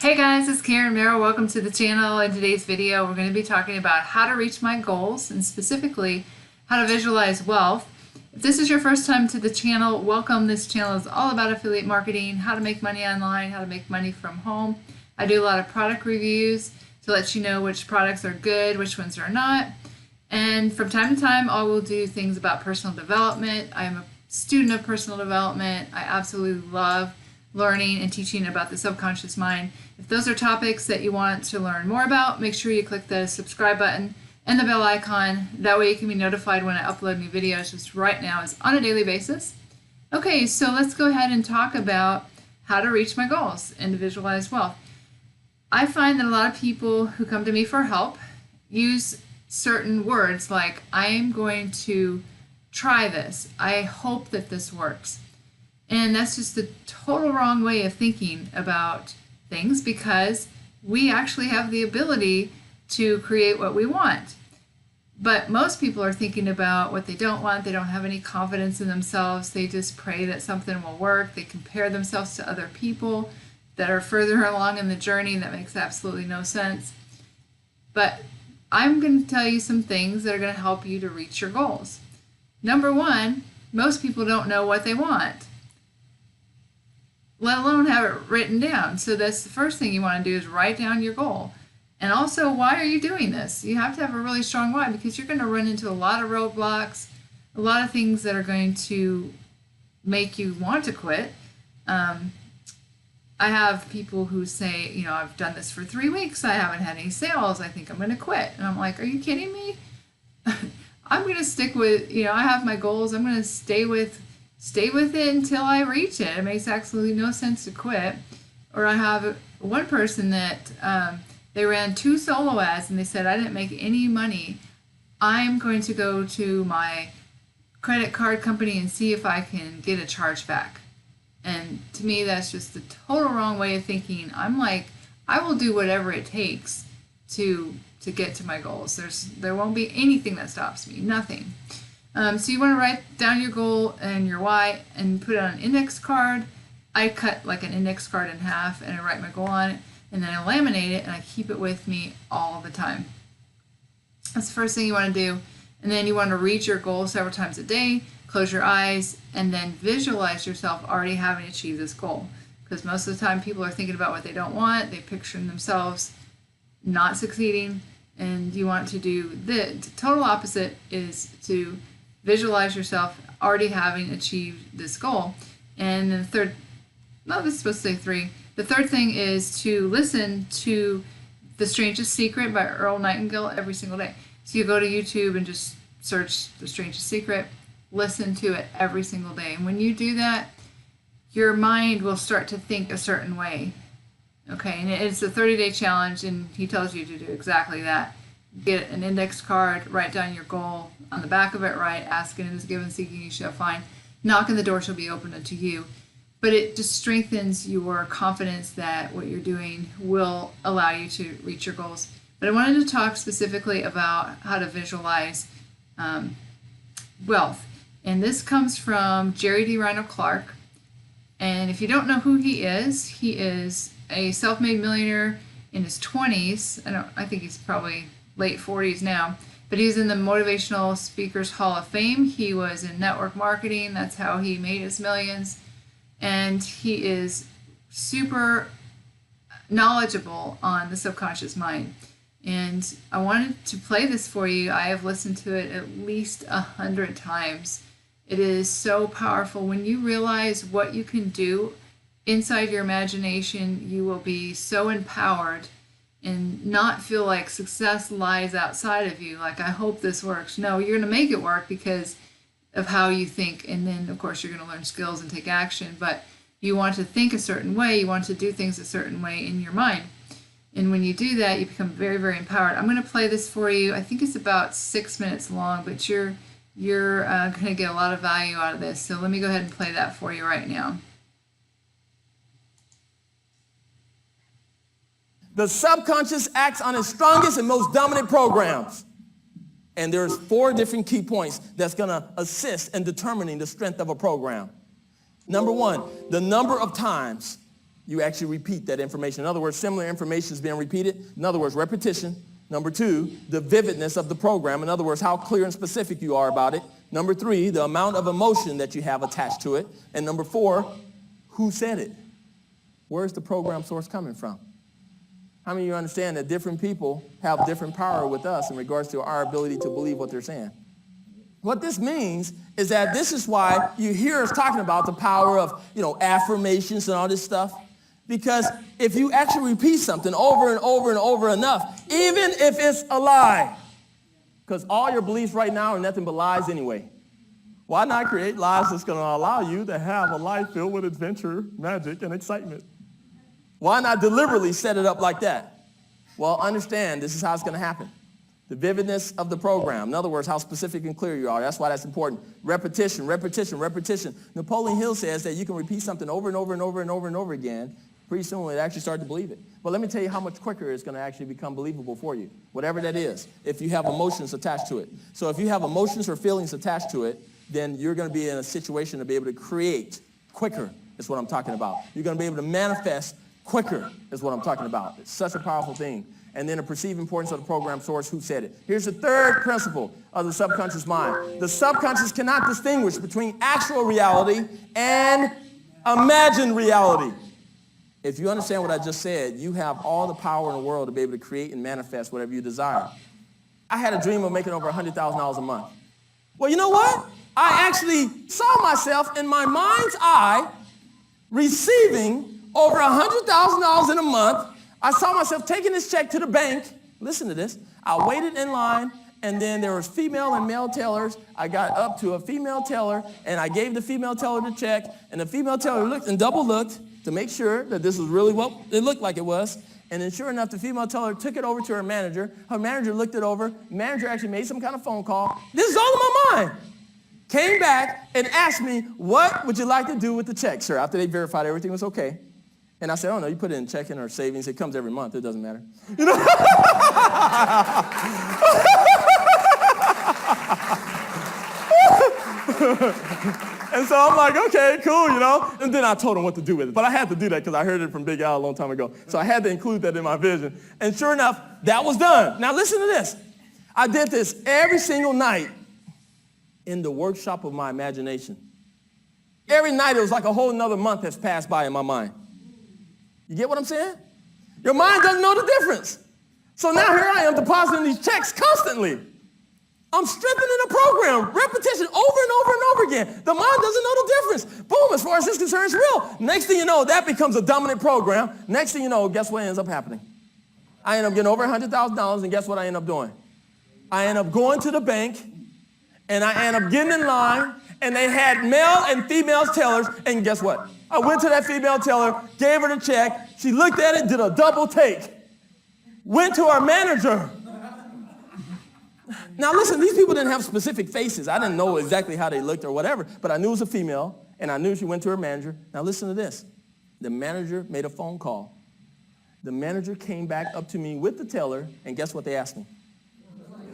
Hey guys, it's Karen Merrill. Welcome to the channel. In today's video, we're going to be talking about how to reach my goals and specifically how to visualize wealth. If this is your first time to the channel, welcome. This channel is all about affiliate marketing, how to make money online, how to make money from home. I do a lot of product reviews to let you know which products are good, which ones are not. And from time to time, I will do things about personal development. I am a student of personal development. I absolutely love learning and teaching about the subconscious mind. If those are topics that you want to learn more about, make sure you click the subscribe button and the bell icon. That way you can be notified when I upload new videos. Just right now is on a daily basis. Okay, so let's go ahead and talk about how to reach my goals and to visualize wealth. I find that a lot of people who come to me for help use certain words like, I'm going to try this. I hope that this works. And that's just the total wrong way of thinking about things, because we actually have the ability to create what we want. But most people are thinking about what they don't want. They don't have any confidence in themselves. They just pray that something will work. They compare themselves to other people that are further along in the journey. That makes absolutely no sense. But I'm going to tell you some things that are going to help you to reach your goals. Number one, most people don't know what they want, let alone have it written down. So that's the first thing you want to do, is write down your goal. And also, why are you doing this? You have to have a really strong why, because you're going to run into a lot of roadblocks, a lot of things that are going to make you want to quit. I have people who say, I've done this for 3 weeks. I haven't had any sales. I think I'm going to quit. And I'm like, are you kidding me? I'm going to stick with, I have my goals. I'm going to stay with it until I reach it. It makes absolutely no sense to quit. Or I have one person that they ran 2 solo ads and they said, I didn't make any money. I'm going to go to my credit card company and see if I can get a charge back. And to me, that's just the total wrong way of thinking. I'm like, I will do whatever it takes to get to my goals. There won't be anything that stops me, nothing. So you want to write down your goal and your why and put it on an index card. I cut like an index card in half and I write my goal on it, and then I laminate it and I keep it with me all the time. That's the first thing you want to do. And then you want to read your goal several times a day, close your eyes, and then visualize yourself already having achieved this goal. Because most of the time people are thinking about what they don't want, they picture themselves not succeeding, and you want to do the total opposite, is to visualize yourself already having achieved this goal. And the third, no, this is supposed to say 3. The third thing is to listen to The Strangest Secret by Earl Nightingale every single day. So you go to YouTube and just search The Strangest Secret, listen to it every single day. And when you do that, your mind will start to think a certain way. Okay, and it's a 30-day challenge, and he tells you to do exactly that. Get an index card, write down your goal. On the back of it, write, asking is given, seeking you shall find. Knock and the door shall be opened unto you. But it just strengthens your confidence that what you're doing will allow you to reach your goals. But I wanted to talk specifically about how to visualize wealth. And this comes from Jerry D. Rhino Clark. And if you don't know who he is a self-made millionaire in his 20s. I think he's probably late 40s now, but he's in the Motivational Speakers Hall of Fame. He was in network marketing. That's how he made his millions. And he is super knowledgeable on the subconscious mind. And I wanted to play this for you. I have listened to it at least 100 times. It is so powerful. When you realize what you can do inside your imagination, you will be so empowered and not feel like success lies outside of you. Like, I hope this works. No, you're going to make it work because of how you think. And then, of course, you're going to learn skills and take action. But you want to think a certain way. You want to do things a certain way in your mind. And when you do that, you become very, very empowered. I'm going to play this for you. I think it's about 6 minutes long, but you're going to get a lot of value out of this. So let me go ahead and play that for you right now. The subconscious acts on its strongest and most dominant programs. And there's 4 different key points that's going to assist in determining the strength of a program. Number 1, the number of times you actually repeat that information. In other words, similar information is being repeated. In other words, repetition. Number 2, the vividness of the program. In other words, how clear and specific you are about it. Number 3, the amount of emotion that you have attached to it. And number 4, who said it? Where's the program source coming from? How many of you understand that different people have different power with us in regards to our ability to believe what they're saying? What this means is that this is why you hear us talking about the power of, affirmations and all this stuff. Because if you actually repeat something over and over and over enough, even if it's a lie, because all your beliefs right now are nothing but lies anyway. Why not create lies that's going to allow you to have a life filled with adventure, magic, and excitement? Why not deliberately set it up like that? Well, understand, this is how it's going to happen. The vividness of the program. In other words, how specific and clear you are. That's why that's important. Repetition, repetition, repetition. Napoleon Hill says that you can repeat something over and over and over and over and over again. Pretty soon it actually start to believe it. But let me tell you how much quicker it's going to actually become believable for you, whatever that is, if you have emotions attached to it. So if you have emotions or feelings attached to it, then you're going to be in a situation to be able to create quicker, is what I'm talking about. You're going to be able to manifest quicker, is what I'm talking about. It's such a powerful thing. And then the perceived importance of the program source, who said it. Here's the third principle of the subconscious mind. The subconscious cannot distinguish between actual reality and imagined reality. If you understand what I just said, you have all the power in the world to be able to create and manifest whatever you desire. I had a dream of making over $100,000 a month. Well, you know what? I actually saw myself in my mind's eye receiving over $100,000 in a month. I saw myself taking this check to the bank. Listen to this. I waited in line, and then there was female and male tellers. I got up to a female teller, and I gave the female teller the check, and the female teller looked and double looked to make sure that this was really what it looked like it was. And then sure enough, the female teller took it over to her manager. Her manager looked it over. The manager actually made some kind of phone call. This is all in my mind. Came back and asked me, what would you like to do with the check, sir, after they verified everything was okay. And I said, oh, no, you put it in checking or savings. It comes every month. It doesn't matter. You know? And so I'm like, okay, cool, And then I told him what to do with it. But I had to do that because I heard it from Big Al a long time ago. So I had to include that in my vision. And sure enough, that was done. Now listen to this. I did this every single night in the workshop of my imagination. Every night it was like a whole nother month has passed by in my mind. You get what I'm saying? Your mind doesn't know the difference. So now here I am depositing these checks constantly. I'm strengthening the program, repetition over and over and over again. The mind doesn't know the difference. Boom, as far as this is concerned, it's real. Next thing you know, that becomes a dominant program. Next thing you know, guess what ends up happening? I end up getting over $100,000, and guess what I end up doing? I end up going to the bank, and I end up getting in line, and they had male and female tellers, and guess what? I went to that female teller, gave her the check. She looked at it, did a double take. Went to our manager. Now listen, these people didn't have specific faces. I didn't know exactly how they looked or whatever, but I knew it was a female, and I knew she went to her manager. Now listen to this. The manager made a phone call. The manager came back up to me with the teller, and guess what they asked me?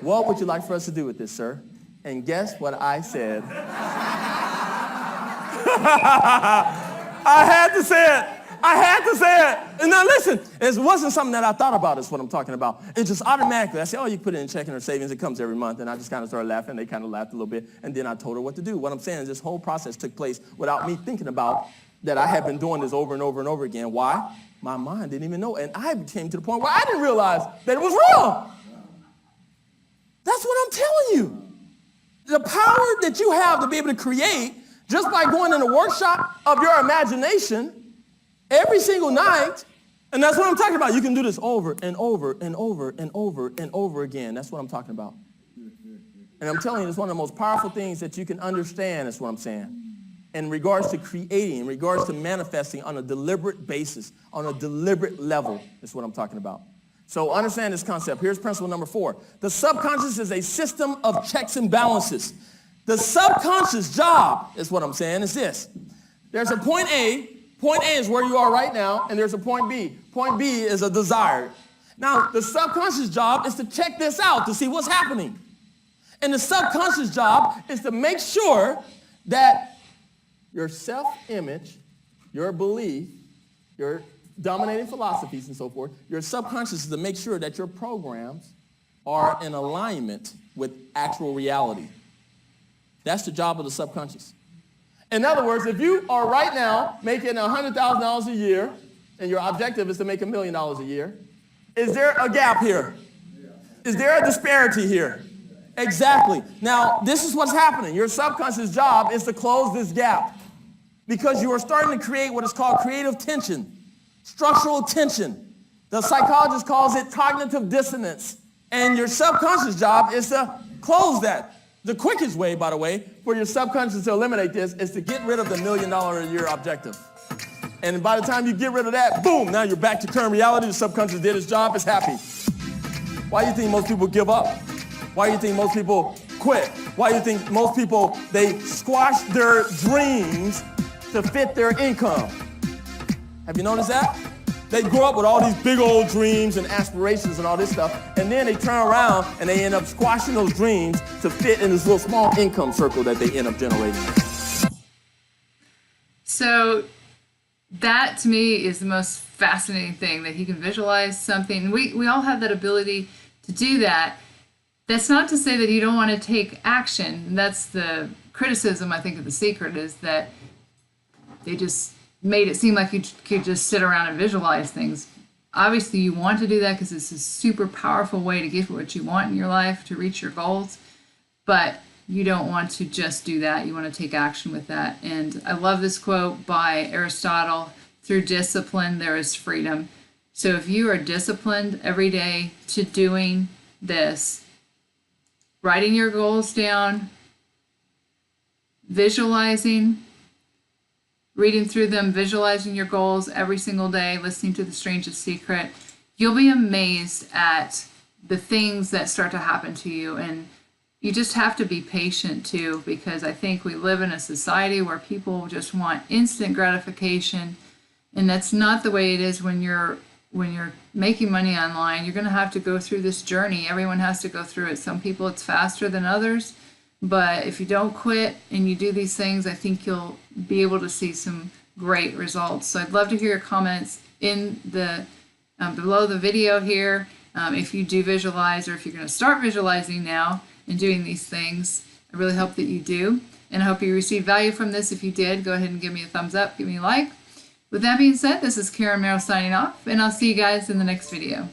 What would you like for us to do with this, sir? And guess what I said? I had to say it. I had to say it. And now listen, it wasn't something that I thought about, is what I'm talking about. It just automatically, I said, oh, you put it in checking or savings, it comes every month. And I just kind of started laughing. They kind of laughed a little bit. And then I told her what to do. What I'm saying is this whole process took place without me thinking about that I had been doing this over and over and over again. Why? My mind didn't even know. And I came to the point where I didn't realize that it was real. That's what I'm telling you. The power that you have to be able to create just by going in a workshop of your imagination every single night, and that's what I'm talking about. You can do this over and over and over and over and over again. That's what I'm talking about. And I'm telling you, it's one of the most powerful things that you can understand, is what I'm saying. In regards to creating, in regards to manifesting on a deliberate basis, on a deliberate level, is what I'm talking about. So understand this concept. Here's principle number 4. The subconscious is a system of checks and balances. The subconscious job, is what I'm saying, is this. There's a point A. Point A is where you are right now, and there's a point B. Point B is a desire. Now, the subconscious job is to check this out to see what's happening. And the subconscious job is to make sure that your self-image, your belief, your dominating philosophies and so forth, your subconscious is to make sure that your programs are in alignment with actual reality. That's the job of the subconscious. In other words, if you are right now making $100,000 a year, and your objective is to make $1 million a year, is there a gap here? Is there a disparity here? Exactly. Now, this is what's happening. Your subconscious job is to close this gap because you are starting to create what is called creative tension, structural tension. The psychologist calls it cognitive dissonance. And your subconscious job is to close that. The quickest way, by the way, for your subconscious to eliminate this is to get rid of the $1 million a year objective. And by the time you get rid of that, boom, now you're back to current reality. The subconscious did its job, it's happy. Why do you think most people give up? Why do you think most people quit? Why do you think most people, they squash their dreams to fit their income? Have you noticed that? They grow up with all these big old dreams and aspirations and all this stuff, and then they turn around and they end up squashing those dreams to fit in this little small income circle that they end up generating. So that to me is the most fascinating thing, that he can visualize something. We all have that ability to do that. That's not to say that you don't want to take action. That's the criticism, I think, of The Secret, is that they just made it seem like you could just sit around and visualize things. Obviously, you want to do that because it's a super powerful way to get what you want in your life, to reach your goals. But you don't want to just do that. You want to take action with that. And I love this quote by Aristotle: through discipline, there is freedom. So if you are disciplined every day to doing this, writing your goals down, visualizing, reading through them, visualizing your goals every single day, listening to The Strangest Secret, you'll be amazed at the things that start to happen to you. And you just have to be patient too, because I think we live in a society where people just want instant gratification, and that's not the way it is when you're making money online. You're going to have to go through this journey. Everyone has to go through it. Some people it's faster than others. But if you don't quit and you do these things, I think you'll be able to see some great results. So I'd love to hear your comments in the below the video here. If you do visualize, or if you're going to start visualizing now and doing these things, I really hope that you do. And I hope you received value from this. If you did, go ahead and give me a thumbs up, give me a like. With that being said, this is Karen Merrill signing off, and I'll see you guys in the next video.